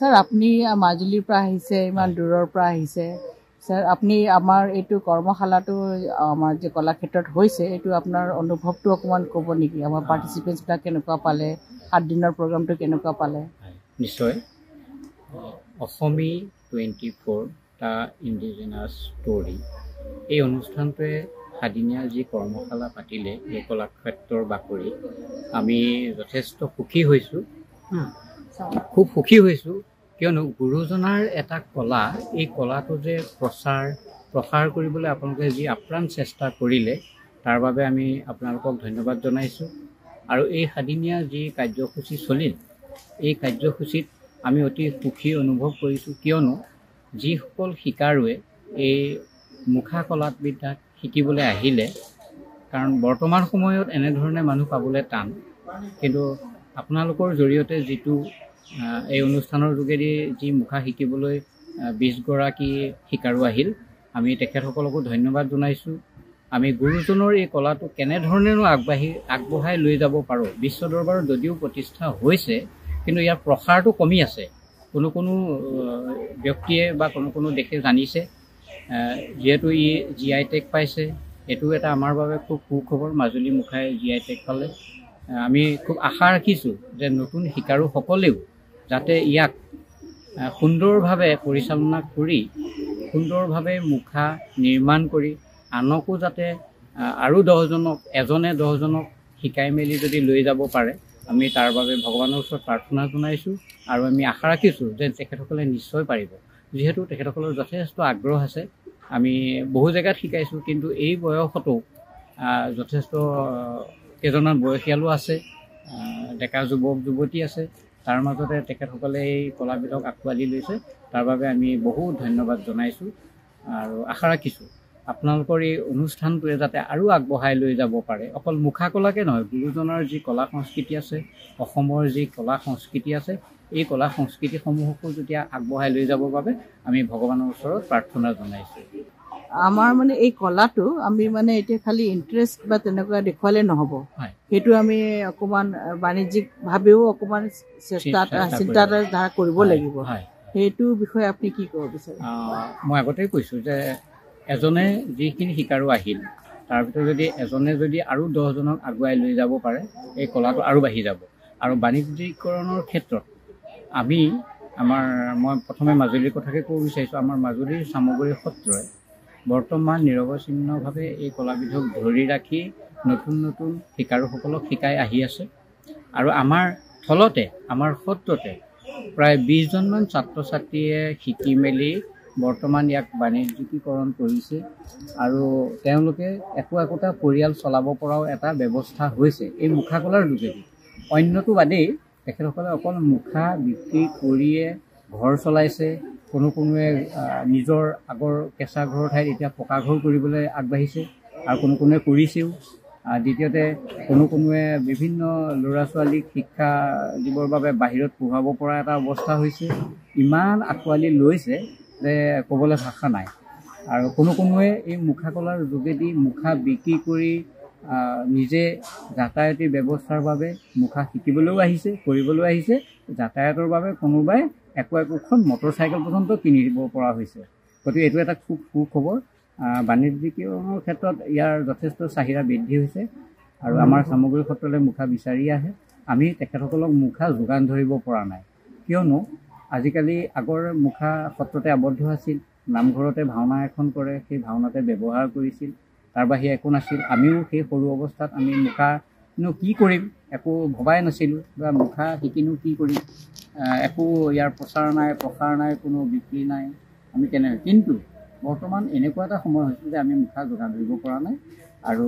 Sir আপনি মাজুলীৰ পৰা আহিছে, ইমান দূৰৰ পৰা আহিছে স্যাৰ, আপনি আমাৰ এইটো কৰ্মশালাটো আমাৰ যে কলাক্ষেত্ৰত হৈছে এইটো আপোনাৰ অনুভৱটো অকণমান ক'ব নেকি? আমাৰ পাৰ্টিচিপেণ্টছবিলাক কেনেকুৱা পালে, 7 দিনৰ প্ৰগ্ৰামটো কেনেকুৱা পালে? নিশ্চয়। অসমী 24 টা ইণ্ডিজিনাছ ষ্টৰী এই অনুষ্ঠানটোৱে সাদিনীয়া যি কৰ্মশালা পাতিলে এই কলাক্ষেত্ৰৰ বাকৰিত আমি যথেষ্ট সুখী হৈছোঁ, খুব সুখী হৈছোঁ। কিয়নো গুৰুজনাৰ এটা কলা, এই কলাটো যে প্ৰসাৰ কৰিবলৈ আপোনালোকে যি আপ্ৰাণ চেষ্টা কৰিলে তাৰ বাবে আমি আপোনালোকক ধন্যবাদ জনাইছোঁ। আৰু এই সাদিনীয়া যি কাৰ্যসূচী চলিল, এই কাৰ্যসূচীত আমি অতি সুখী অনুভৱ কৰিছোঁ। কিয়নো যিসকল শিকাৰুৱে এই মুখা কলাবিদ্যাত শিকিবলৈ আহিলে, কাৰণ বৰ্তমান সময়ত এনেধৰণে মানুহ পাবলৈ টান, কিন্তু আপোনালোকৰ জৰিয়তে যিটো এই অনুষ্ঠানৰ যোগেদি যি মুখা শিকিবলৈ 20 গৰাকী শিকাৰু আহিল, আমি তেখেতসকলকো ধন্যবাদ জনাইছোঁ। আমি গুৰুজনৰ এই কলাটো কেনেধৰণেনো আগবঢ়াই লৈ যাব পাৰোঁ। বিশ্ব দৰবাৰত যদিও প্ৰতিষ্ঠা হৈছে, কিন্তু ইয়াৰ প্ৰসাৰটো কমি আছে। কোনো ব্যক্তিয়ে বা কোনো দেশে জানিছে, যিহেতু ই GI টেগ পাইছে, এইটো এটা আমাৰ বাবে খুব সুখবৰ। মাজুলী মুখাই GI টেগ পালে। আমি খুব আশা ৰাখিছোঁ যে নতুন শিকাৰুসকলেও যাতে ইয়াক সুন্দৰভাৱে পৰিচালনা কৰি, সুন্দৰভাৱে মুখা নিৰ্মাণ কৰি আনকো যাতে আৰু 10জনক, এজনে 10জনক শিকাই মেলি যদি লৈ যাব পাৰে, আমি তাৰ বাবে ভগৱানৰ ওচৰত প্ৰাৰ্থনা জনাইছোঁ। আৰু আমি আশা ৰাখিছোঁ যে তেখেতসকলে নিশ্চয় পাৰিব, যিহেতু তেখেতসকলৰ যথেষ্ট আগ্ৰহ আছে। আমি বহু জেগাত শিকাইছোঁ, কিন্তু এই বয়সতো যথেষ্ট কেইজনমান বয়সীয়ালো আছে, ডেকা যুৱক যুৱতী আছে। তাৰ মাজতে তেখেতসকলে এই কলাবিধক আঁকোৱালি লৈছে, তাৰ বাবে আমি বহুত ধন্যবাদ জনাইছোঁ। আৰু আশা ৰাখিছোঁ আপোনালোকৰ এই অনুষ্ঠানটোৱে যাতে আৰু আগবঢ়াই লৈ যাব পাৰে। অকল মুখা কলাকে নহয়, গুৰুজনাৰ যি কলা সংস্কৃতি আছে, অসমৰ যি কলা সংস্কৃতি আছে, এই কলা সংস্কৃতিসমূহকো যেতিয়া আগবঢ়াই লৈ যাবৰ বাবে আমি ভগৱানৰ ওচৰত প্ৰাৰ্থনা জনাইছোঁ। আমাৰ মানে এই কলাটো আমি মানে এতিয়া খালি ইণ্টাৰেষ্ট বা তেনেকুৱা দেখুৱালে নহ'ব, সেইটো আমি অকণমান বাণিজ্যিকভাৱেও অকণমান চিন্তা ধাৰা কৰিব লাগিব। সেইটো বিষয়ে আপুনি কি ক'ব বিচাৰে? মই আগতেই কৈছোঁ যে এজনে যিখিনি শিকাৰু আহিল, তাৰ ভিতৰত যদি এজনে যদি আৰু 10জনক আগুৱাই লৈ যাব পাৰে, এই কলাটো আৰু বাঢ়ি যাব। আৰু বাণিজ্যিকৰণৰ ক্ষেত্ৰত মই প্ৰথমে মাজুলীৰ কথাকে ক'ব বিচাৰিছোঁ। আমাৰ মাজুলীৰ চামগুৰি সত্ৰই বৰ্তমান নিৰৱচ্ছিন্নভাৱে এই কলাবিধক ধৰি ৰাখি নতুন নতুন শিকাৰুসকলক শিকাই আহি আছে। আৰু আমাৰ থলতে, আমাৰ সত্ৰতে প্ৰায় 20জনমান ছাত্ৰ ছাত্ৰীয়ে শিকি মেলি বৰ্তমান ইয়াক বাণিজ্যিকীকৰণ কৰিছে। আৰু তেওঁলোকে একোটা পৰিয়াল চলাব পৰাও এটা ব্যৱস্থা হৈছে এই মুখা কলাৰ যোগেদি। অন্যটো বাদেই তেখেতসকলে অকল মুখা বিক্ৰী কৰিয়ে ঘৰ চলাইছে। কোনোৱে নিজৰ আগৰ কেঁচা ঘৰৰ ঠাইত এতিয়া পকা ঘৰ কৰিবলৈ আগবাঢ়িছে, আৰু কোনোৱে কৰিছেও। দ্বিতীয়তে কোনোৱে বিভিন্ন ল'ৰা ছোৱালীক শিক্ষা দিবৰ বাবে বাহিৰত পঢ়াব পৰা এটা অৱস্থা হৈছে। ইমান আঁকোৱালি লৈছে যে ক'বলৈ ভাষা নাই। আৰু কোনোৱে এই মুখা কলাৰ যোগেদি মুখা বিক্ৰী কৰি নিজে যাতায়াতী ব্যৱস্থাৰ বাবে মুখা শিকিবলৈও আহিছে, কৰিবলৈ আহিছে। যাতায়াতৰ বাবে কোনোবাই একোখন মটৰচাইকেল পৰ্যন্ত কিনিব পৰা হৈছে। গতিকে এইটো এটা খুব সুখবৰ। বাণিজ্যিকীকৰণৰ ক্ষেত্ৰত ইয়াৰ যথেষ্ট চাহিদা বৃদ্ধি হৈছে, আৰু আমাৰ চামগুৰি সত্ৰলৈ মুখা বিচাৰি আহে। আমি তেখেতসকলক মুখা যোগান ধৰিব পৰা নাই, কিয়নো আজিকালি আগৰ মুখা সত্ৰতে আবদ্ধ আছিল, নামঘৰতে ভাওনা এখন কৰে, সেই ভাওনাতে ব্যৱহাৰ কৰিছিল, তাৰ বাহিৰে একো নাছিল। আমিও সেই সৰু অৱস্থাত আমি মুখানো কি কৰিম একো ভবাই নাছিলোঁ, বা মুখা শিকিনো কি কৰিম, একো ইয়াৰ প্ৰচাৰ নাই, কোনো বিক্ৰী নাই, আমি কিন্তু বৰ্তমান এনেকুৱা এটা সময় হৈছে যে আমি মুখা যোগান ধৰিব পৰা নাই। আৰু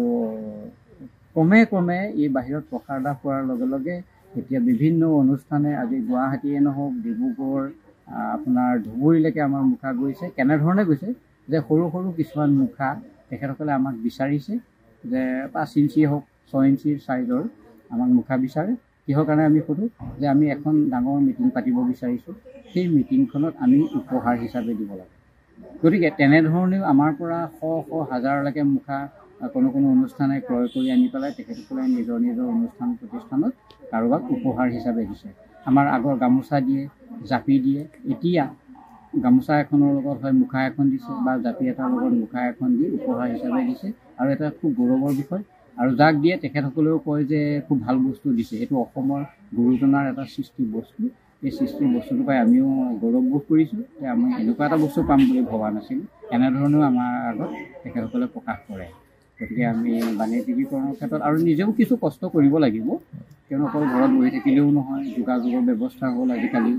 ক্ৰমে ই বাহিৰত প্ৰসাৰ লাভ কৰাৰ লগে লগে এতিয়া বিভিন্ন অনুষ্ঠানে, আজি গুৱাহাটীয়ে নহওক, ডিব্ৰুগড়, আপোনাৰ ধুবুৰীলৈকে আমাৰ মুখা গৈছে। কেনেধৰণে গৈছে যে সৰু কিছুমান মুখা তেখেতসকলে আমাক বিচাৰিছে, যে 5 ইঞ্চি হওক, 6 ইঞ্চিৰ চাইজৰ আমাক মুখা বিচাৰে। কিহৰ কাৰণে আমি সোধোঁ যে আমি এখন ডাঙৰ মিটিং পাতিব বিচাৰিছোঁ, সেই মিটিংখনত আমি উপহাৰ হিচাপে দিব লাগে। গতিকে তেনেধৰণেও আমাৰ পৰা শ হাজাৰলৈকে মুখা কোনো অনুষ্ঠানে ক্ৰয় কৰি আনি পেলাই তেখেতসকলে নিজৰ অনুষ্ঠান প্ৰতিষ্ঠানত কাৰোবাক উপহাৰ হিচাপে দিছে। আমাৰ আগৰ গামোচা দিয়ে, জাপি দিয়ে। এতিয়া গামোচা এখনৰ লগত হয় মুখা এখন দিছে বা জাপি এটাৰ লগত মুখা এখন দি উপহাৰ হিচাপে দিছে, আৰু এটা খুব গৌৰৱৰ বিষয়। আৰু যাক দিয়ে তেখেতসকলেও কয় যে খুব ভাল বস্তু দিছে, এইটো অসমৰ গুৰুজনাৰ এটা সৃষ্টি বস্তু। এই সৃষ্টি বস্তুটো পাই আমিও গৌৰৱবোধ কৰিছোঁ যে আমি এনেকুৱা এটা বস্তু পাম বুলি ভবা নাছিলোঁ। এনেধৰণেও আমাৰ আগত তেখেতসকলে প্ৰকাশ কৰে। গতিকে আমি বাণিজ্যিকীকৰণৰ ক্ষেত্ৰত আৰু নিজেও কিছু কষ্ট কৰিব লাগিব, কিয়নো অকল ঘৰত বহি থাকিলেও নহয়। যোগাযোগৰ ব্যৱস্থা হ'ল আজিকালি,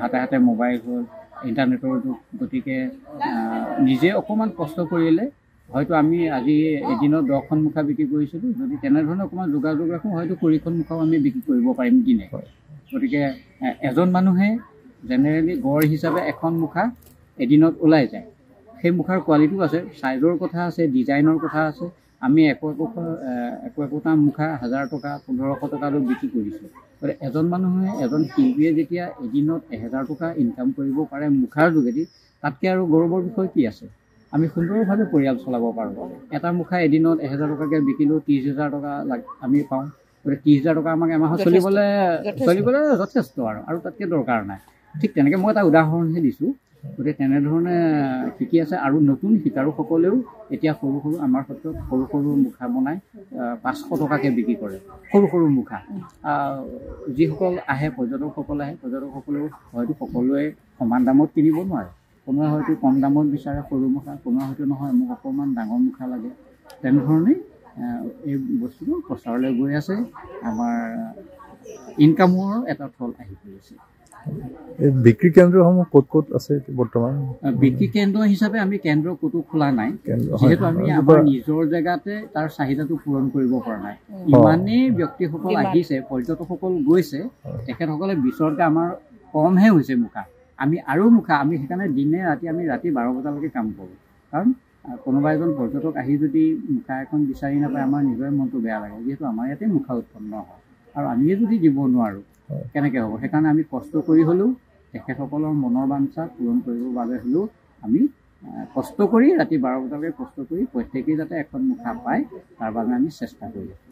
হাতে হাতে মোবাইল হ'ল, ইণ্টাৰনেটৰ যুগ। গতিকে নিজে অকণমান কষ্ট কৰিলে হয়তো আমি আজি এদিনত 10খন মুখা বিক্ৰী কৰিছিলোঁ, যদি তেনেধৰণে অকণমান যোগাযোগ ৰাখোঁ হয়তো 20খন মুখাও আমি বিক্ৰী কৰিব পাৰিম দিনে। গতিকে এজন মানুহে জেনেৰেলি গড় হিচাপে এখন মুখা এদিনত ওলাই যায়। সেই মুখাৰ কোৱালিটিও আছে, চাইজৰ কথা আছে, ডিজাইনৰ কথা আছে। আমি একোটা মুখা 1000 টকা 1500 টকালৈ বিক্ৰী কৰিছোঁ। গতিকে এজন মানুহে, এজন শিল্পীয়ে যেতিয়া এদিনত 1000 টকা ইনকাম কৰিব পাৰে মুখাৰ যোগেদি, তাতকৈ আৰু গৌৰৱৰ বিষয় কি আছে? আমি সুন্দৰভাৱে পৰিয়াল চলাব পাৰোঁ। এটা মুখা এদিনত 1000 টকাকৈ বিকিলেও 30,000 টকা আমি পাওঁ। গতিকে 30,000 টকা আমাক এমাহত চলিবলৈ যথেষ্ট, আৰু তাতকৈ দৰকাৰ নাই। ঠিক তেনেকৈ মই এটা উদাহৰণহে দিছোঁ। গতিকে তেনেধৰণে শিকি আছে, আৰু নতুন শিকাৰুসকলেও এতিয়া সৰু সৰু আমাৰ ক্ষেত্ৰত সৰু সৰু মুখা বনাই 500 টকাকৈ বিক্ৰী কৰে। সৰু সৰু মুখা যিসকল আহে, পৰ্যটকসকল আহে, পৰ্যটকসকলেও হয়তো সকলোৱে সমান দামত কিনিব নোৱাৰে। কোনোৱে হয়তো কম দামত বিচাৰে সৰু মুখা, কোনোৱে হয়তো নহয় মোক অকণমান ডাঙৰ মুখা লাগে। তেনেধৰণেই এই বস্তুটো প্ৰচাৰলৈ গৈ আছে। আমাৰ ইনকামৰ এটা থল আহি পৰিছে। এই বিক্ৰী কেন্দ্ৰসমূহ ক'ত ক'ত আছে বৰ্তমান? বিক্ৰী কেন্দ্ৰ হিচাপে আমি কেন্দ্ৰ ক'তো খোলা নাই, যিহেতু আমি আমাৰ নিজৰ জেগাতে তাৰ চাহিদাটো পূৰণ কৰিব পৰা নাই। ইমানেই ব্যক্তিসকল আহিছে, পৰ্যটকসকল গৈছে, তেখেতসকলে বিচৰতে আমাৰ কমহে হৈছে মুখা। আমি সেইকাৰণে দিনে ৰাতি 12 বজালৈকে কাম কৰোঁ। কাৰণ কোনোবা এজন পৰ্যটক আহি যদি মুখা এখন বিচাৰি নাপায়, আমাৰ নিজৰে মনটো বেয়া লাগে, যিহেতু আমাৰ ইয়াতে মুখা উৎপন্ন হয়। আৰু আমিয়ে যদি দিব নোৱাৰোঁ কেনেকৈ হ'ব? সেইকাৰণে আমি কষ্ট কৰি হ'লেও তেখেতসকলৰ মনৰ বাঞ্ছা পূৰণ কৰিবৰ বাবে হ'লেও আমি কষ্ট কৰি ৰাতি 12 বজালৈকে কষ্ট কৰি প্ৰত্যেকেই যাতে এখন মুখা পায় তাৰ বাবে আমি চেষ্টা কৰি আছোঁ।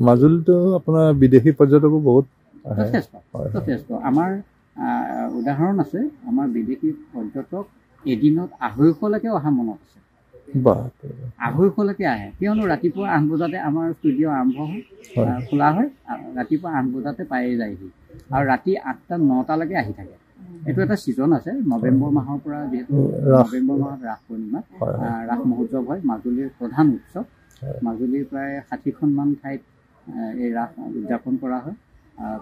মাজুলীতো আপোনাৰ বিদেশী পৰ্যটকো বহুত যথেষ্ট। আমাৰ উদাহৰণ আছে, আমাৰ বিদেশী পৰ্যটক এদিনত 250লৈকে অহা মনত আছে। 250লৈকে আহে, কিয়নো ৰাতিপুৱা 8 বজাতে আমাৰ ষ্টুডিঅ' আৰম্ভ হয়, খোলা হয়। ৰাতিপুৱা 8 বজাতে পায়েই যায়হি, আৰু ৰাতি 8টা-9টালৈকে আহি থাকে। এইটো এটা ছিজন আছে, নৱেম্বৰ মাহৰ পৰা, যিহেতু নৱেম্বৰ মাহত ৰাস পূৰ্ণিমা, ৰাস মহোৎসৱ হয়, মাজুলীৰ প্ৰধান উৎসৱ। মাজুলীৰ প্ৰায় 60খনমান ঠাইত এই ৰাস উদযাপন কৰা হয়।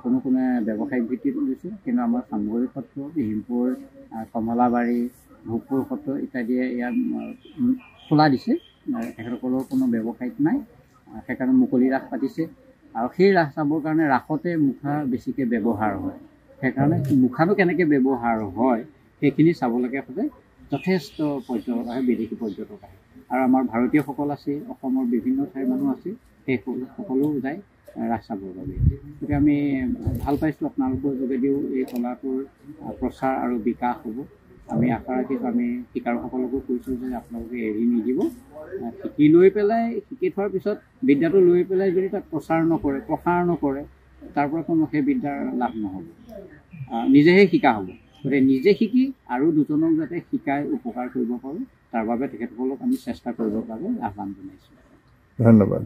কোনোৱে ব্যৱসায়িক ভিত্তিত লৈছে, কিন্তু আমাৰ চামগুৰি সত্ৰ, হিমপুৰ, কমলাবাৰী, ভোগপুৰ সত্ৰ ইত্যাদিয়ে ইয়াত খোলা দিছে। তেখেতসকলৰ কোনো ব্যৱসায়িক নাই, সেইকাৰণে মুকলি ৰাস পাতিছে। আৰু সেই ৰাস চাবৰ কাৰণে ৰাসতে মুখা বেছিকৈ ব্যৱহাৰ হয়। সেইকাৰণে মুখাটো কেনেকৈ ব্যৱহাৰ হয় সেইখিনি চাবলৈকে হ'লে যথেষ্ট পৰ্যটক আহে, বিদেশী পৰ্যটক আহে। আৰু আমাৰ ভাৰতীয়সকল আছে, অসমৰ বিভিন্ন ঠাইৰ মানুহ আছে, সেই সকলো যায় ৰাস চাবৰ বাবে। গতিকে আমি ভাল পাইছোঁ, আপোনালোকৰ যোগেদিও এই কলাটোৰ প্ৰচাৰ আৰু বিকাশ হ'ব। আমি আশা ৰাখিছোঁ, আমি শিকাৰুসকলকো কৈছোঁ যে আপোনালোকে এৰি নিদিব। শিকি থোৱাৰ পিছত বিদ্যাটো লৈ পেলাই যদি তাক প্ৰসাৰ নকৰে, তাৰ পৰা কোনো সেই বিদ্যাৰ লাভ নহ'ব। নিজেহে শিকা হ'ব। গতিকে নিজে শিকি আৰু দুজনক যাতে শিকাই উপকাৰ কৰিব পাৰোঁ, তাৰ বাবে তেখেতসকলক আমি চেষ্টা কৰিবৰ বাবে আহ্বান জনাইছোঁ। ধন্যবাদ।